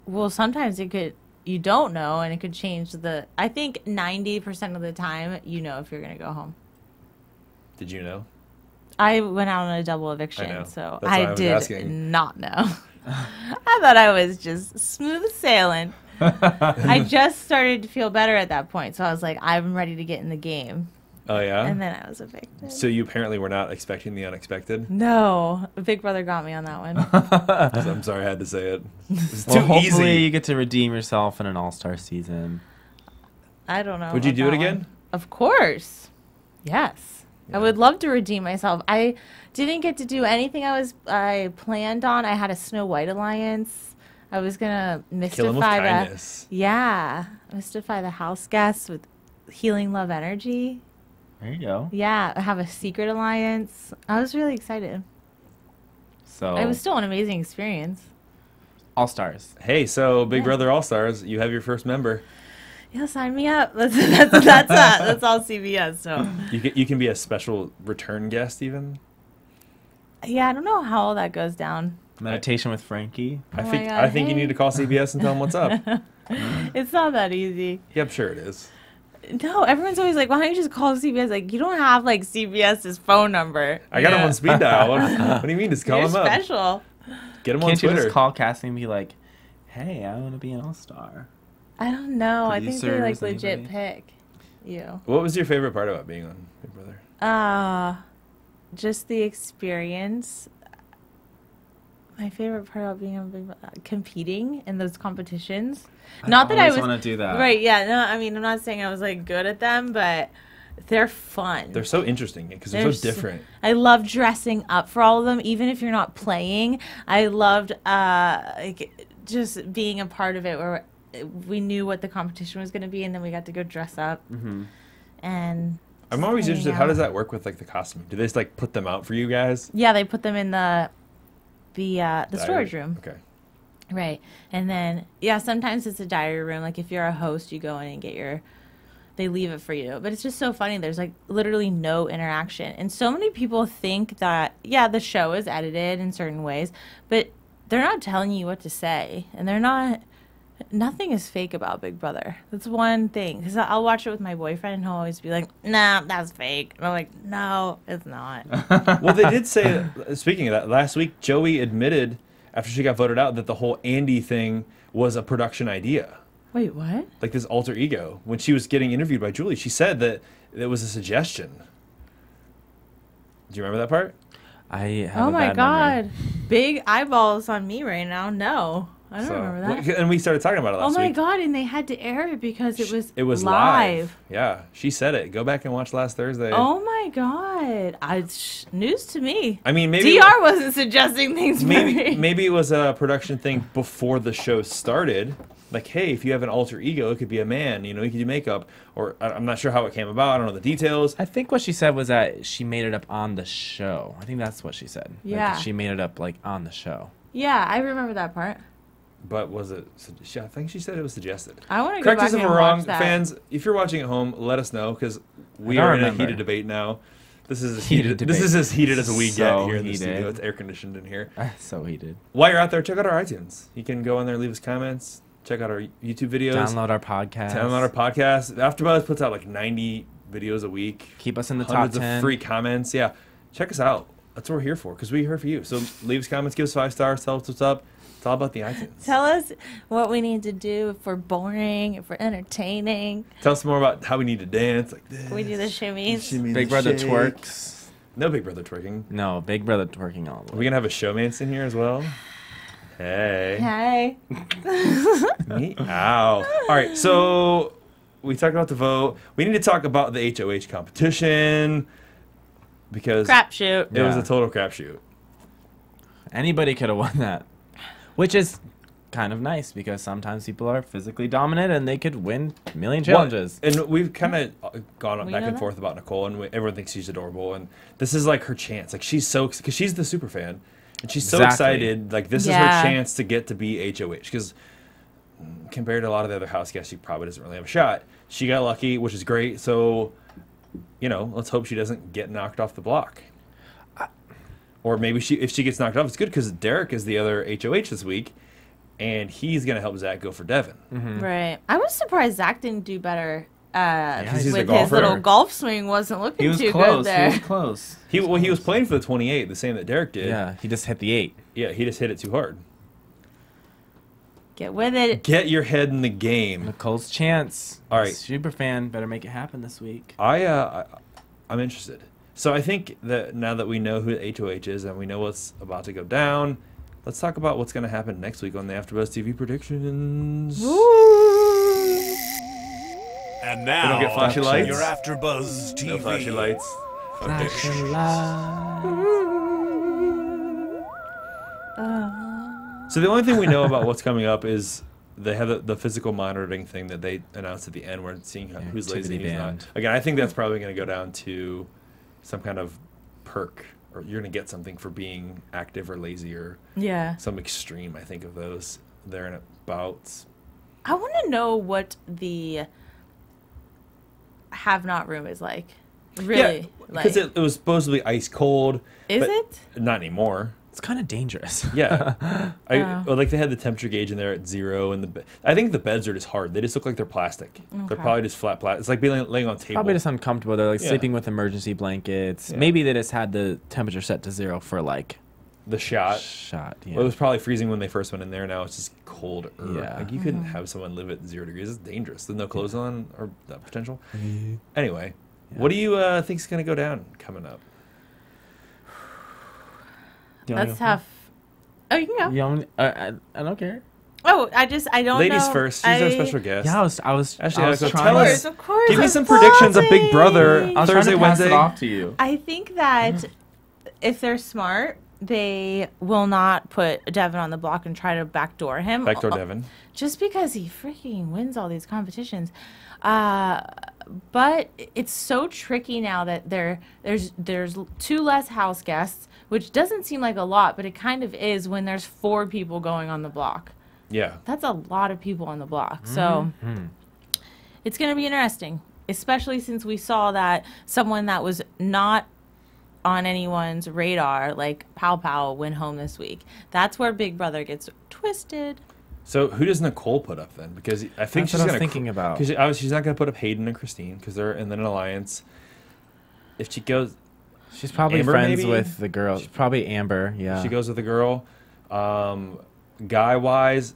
Well, sometimes you don't know, and it could change I think 90% of the time, you know if you're going to go home. Did you know? I went out on a double eviction, know. so That's why I I was did asking. not know. I thought I was just smooth sailing. I just started to feel better at that point, so I was like, I'm ready to get in the game. Oh yeah. And then I was evicted. So you apparently were not expecting the unexpected. No, Big Brother got me on that one. I'm sorry I had to say it. It's well, too hopefully easy. you get to redeem yourself in an all-star season. I don't know. Would you about do it that again? one. Of course. Yes. I would love to redeem myself. I didn't get to do anything I planned on. I had a Snow White alliance. I was gonna Kill him with mystify kindness. mystify the house guests with healing love energy. There you go. Yeah, I have a secret alliance. I was really excited. So It was still an amazing experience. all-stars. Hey, so Big Yeah. Brother All Stars, you have your first member. Yeah, sign me up. That's all CBS. So You can be a special return guest even. yeah, I don't know how all that goes down. Meditation with Frankie. I my think God, I think you hey. need to call CBS and tell them what's up. It's not that easy. Yeah, I'm sure it is. No, everyone's always like, why don't you just call CBS? Like, you don't have, like, CBS's phone number. I got him on speed dial. What do you mean? Just call You're him up. special. Get him on Can't you Twitter. just call casting and be like, hey, I want to be an all-star? I don't know. I think they, like, Producers, legit anybody? pick you. What was your favorite part about being on Big Brother? Just the experience. My favorite part about being on Big Brother, competing in those competitions. Not that I was want to do that. right. Yeah. No. I mean, I'm not saying I was like good at them, but they're fun. They're so interesting because they're so different. I love dressing up for all of them, even if you're not playing. I loved like just being a part of it, where we knew what the competition was going to be, and then we got to go dress up. Mm-hmm. And I'm always hang interested. How out. does that work with like the costume? Do they just like put them out for you guys? Yeah, they put them in the Diary? storage room. Okay. Right. And then, yeah, sometimes it's a diary room. Like, if you're a host, you go in and get your, they leave it for you. But it's just so funny. There's, like, literally no interaction. And so many people think that, yeah, the show is edited in certain ways, but they're not telling you what to say. And they're not, nothing is fake about Big Brother. That's one thing. Because I'll watch it with my boyfriend, and he'll always be like, nah, that's fake. And I'm like, no, it's not. Well, they did say, speaking of that, last week, Joey admitted after she got voted out that the whole Andy thing was a production idea. Wait, what? Like this alter ego. When she was getting interviewed by Julie, she said that it was a suggestion. Do you remember that part? I have Oh a my bad God. memory. Big eyeballs on me right now. No, I don't remember that. And we started talking about it Oh last my week. God, and they had to air it because it was live. Yeah, she said it. Go back and watch last Thursday. Oh my God. News to me. I mean, maybe DR wasn't suggesting things for me. maybe it was a production thing before the show started. Like, hey, if you have an alter ego, it could be a man. You know, you could do makeup. Or I'm not sure how it came about. I don't know the details. I think what she said was that she made it up on the show. I think that's what she said. Yeah. Like, she made it up, like, on the show. Yeah, I remember that part. But was it? I think she said it was suggested. I want to go Correct back us if and we're wrong, watch that. fans. If you're watching at home, let us know because we don't are in a remember. heated debate now. This is as Heated heated. This debate. is as heated as we get So here in the heated. studio. It's air conditioned in here. So he did. While you're out there, check out our iTunes. You can go on there, leave us comments, check out our YouTube videos, Download our podcast. download our podcast. AfterBuzz puts out like 90 videos a week. Keep us in the top Hundreds 10. of free comments. Yeah, check us out. That's what we're here for because we're here for you. So leave us comments, give us 5 stars, tell us what's up. It's all about the iTunes. Tell us what we need to do if we're boring, if we're entertaining. Tell us more about how we need to dance like this. We do the shimmies. Shimmy Big the Brother shake. twerks. No Big Brother twerking. No, Big Brother twerking all the Are way. we gonna have a showmance in here as well? Hey. Hey. Meow. All right, so we talked about the vote. We need to talk about the HOH competition because Crapshoot. it was a Yeah. total crapshoot. Anybody could have won that. Which is kind of nice because sometimes people are physically dominant and they could win a million challenges. And we've kind of gone We back know and that. forth about Nicole, and everyone thinks she's adorable. And this is like her chance. Like she's so because she's the super fan, and she's so Exactly. excited. Like this is Yeah. her chance to get to be HOH because compared to a lot of the other house guests, she probably doesn't really have a shot. She got lucky, which is great. So, you know, let's hope she doesn't get knocked off the block. Or maybe if she gets knocked off, it's good because Derek is the other HOH this week, and he's gonna help Zach go for Devon. Right. I was surprised Zach didn't do better he's a with his golfer. little golf swing wasn't looking He was too close. good there. He was close. He was playing for the 28, the same that Derek did. Yeah, he just hit the 8. Yeah, he just hit it too hard. Get with it. Get your head in the game. Nicole's chance. All right. Super fan. Better make it happen this week. I'm interested. So I think that now that we know who HOH is and we know what's about to go down, let's talk about what's going to happen next week on the AfterBuzz TV predictions. And We now, don't get flashy lights? your AfterBuzz TV. No flashy lights. Flashing lights. So the only thing we know about what's coming up is they have the physical monitoring thing that they announced at the end. We're seeing who's lazy and who's not. band. Again, I think that's probably going to go down to some kind of perk, or you're going to get something for being active or lazy or Yeah. some extreme. I think of those there and abouts. I want to know what the have not room is like. Really? because it was supposedly ice cold. Is but it? Not anymore. It's kind of dangerous. Yeah. Well, like they had the temperature gauge in there at 0, and I think the beds are just hard. They just look like they're plastic. Okay. They're probably just flat. It's like being laying on a table. Probably just uncomfortable. They're like Yeah. sleeping with emergency blankets. Yeah. Maybe they just had the temperature set to 0 for like the shot. Yeah. Well, it was probably freezing when they first went in there. Now it's just colder. Yeah. Like you couldn't have someone live at 0 degrees. It's dangerous. There's no clothes on or that potential. Anyway, what do you think is going to go down coming up? That's tough. Oh, you can go. You don't, I don't care. Oh, I don't know. Ladies first. She's our special guest. Yeah, I was Ashley, I was Iocco, trying tell to- us. Of course. Give me I'm some predictions of Big Brother plotting. I was trying Thursday, to pass Wednesday. it off to you. I think that if they're smart, they will not put Devon on the block and try to backdoor him. Backdoor Devon. Just because he freaking wins all these competitions. But it's so tricky now that there's 2 less house guests, which doesn't seem like a lot, but it kind of is when there's 4 people going on the block. Yeah. That's a lot of people on the block. So it's going to be interesting, especially since we saw that someone that was not on anyone's radar, like Pow Pow, went home this week. That's where Big Brother gets twisted. So who does Nicole put up then? Because I think That's she's what I going was thinking about. Because she's not going to put up Hayden and Christine because they're in an alliance. If she goes, She's probably Amber, friends maybe? with the girl. Probably Amber. Yeah. she goes with the girl. Guy wise,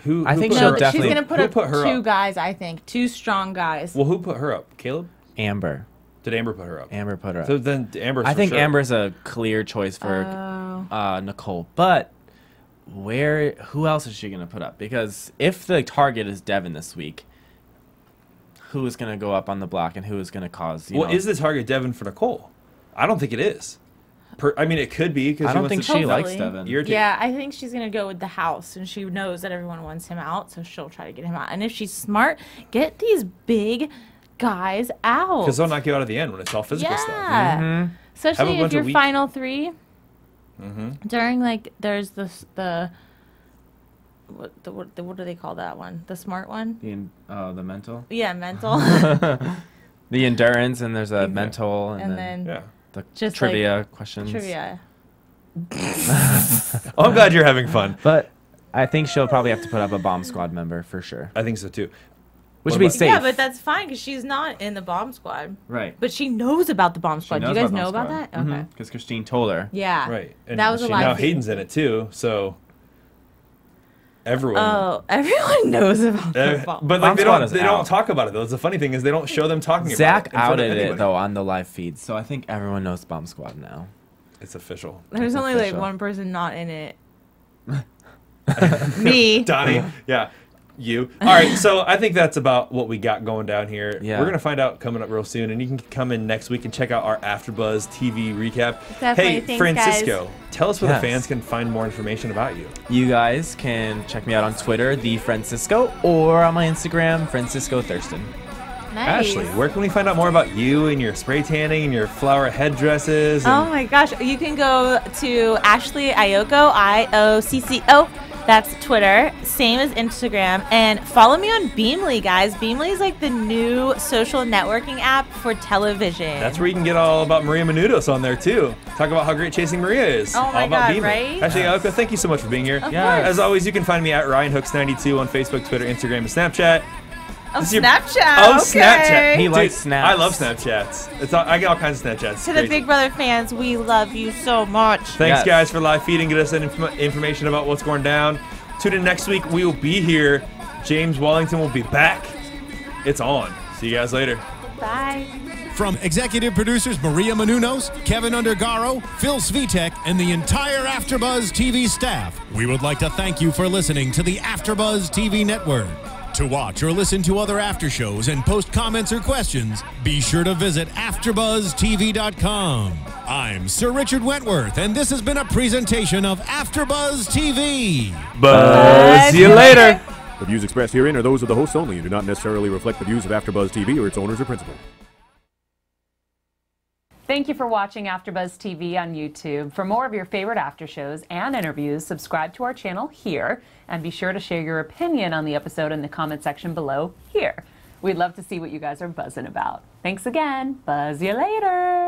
who? I think put she'll her- definitely- She's going to who put up her 2 up? guys, I think. 2 strong guys. Well, who put her up? Caleb? Amber. Did Amber put her up? Amber put her up. So then Amber's I for think sure. Amber's a clear choice for Nicole. But who else is she going to put up? Because if the target is Devon this week, who is going to go up on the block and who is going to cause, you know, Is the target Devon for Nicole? I don't think it is. I mean, it could be because I don't think she likes Hopefully. Devon. Yeah, I think she's going to go with the house, and she knows that everyone wants him out, so she'll try to get him out. And if she's smart, get these big guys out. Because they'll knock you out at the end when it's all physical stuff. Yeah. Mm-hmm. Especially if bunch of your weak- final 3 during like there's the what do they call that one? The smart one? The mental? Yeah, mental. The endurance, and there's a mental, and, and then then Yeah. the just trivia like, questions. trivia. Oh, I'm glad you're having fun. But I think she'll probably have to put up a bomb squad member for sure. I think so too. Which What would be about- safe. Yeah, but that's fine because she's not in the bomb squad. Right. But she knows about the bomb squad. Do you guys know about that? Okay. Because Christine told her. Yeah. Right. And That was a now live feed. Hayden's in it too, so everyone. Oh, everyone knows about the bomb. But Bomb like they Squad don't is they out. don't talk about it though. It's the funny thing is they don't show them talking Zach about it. in front of outed it anybody. though on the live feed, so I think everyone knows bomb squad now. It's official. There's It's only like official. one person not in it. Me. Donnie, yeah. You. All right, so I think that's about what we got going down here. Yeah. We're going to find out coming up real soon, and you can come in next week and check out our AfterBuzz TV recap. Definitely. Hey, Thanks, Francisco, tell us where Yes. the fans can find more information about you. You guys can check me out on Twitter, the Francisco, or on my Instagram, Francisco Thurston. Nice. Ashley, where can we find out more about you and your spray tanning and your flower headdresses? Oh And my gosh. You can go to Ashley Iocco, IOCCO. That's Twitter. Same as Instagram. And follow me on Beamly, guys. Beamly is like the new social networking app for television. that's where you can get all about Maria Menounos on there, too. Talk about how great Chasing Maria is. Oh my all about God, Beamer. right? Ashley Iocco, thank you so much for being here. Of Yeah. course. As always, you can find me at RyanHooks92 on Facebook, Twitter, Instagram, and Snapchat. Oh, This is your- Snapchat. Oh, okay. Snapchat. He likes Dude, snaps. I love Snapchats. I get all kinds of Snapchats. It's To the crazy. Big Brother fans, we love you so much. Thanks, Yes. guys, for live feeding. Get us that information about what's going down. Tune in next week. We will be here. James Wellington will be back. It's on. See you guys later. Bye. From executive producers Maria Menounos, Kevin Undergaro, Phil Svitek, and the entire AfterBuzz TV staff, we would like to thank you for listening to the AfterBuzz TV network. To watch or listen to other after shows and post comments or questions, be sure to visit AfterBuzzTV.com. I'm Sir Richard Wentworth, and this has been a presentation of AfterBuzz TV. Buzz you later. The views expressed herein are those of the hosts only and do not necessarily reflect the views of AfterBuzz TV or its owners or principals. Thank you for watching AfterBuzz TV on YouTube. For more of your favorite after shows and interviews, subscribe to our channel here, and be sure to share your opinion on the episode in the comment section below here. We'd love to see what you guys are buzzing about. Thanks again. Buzz you later.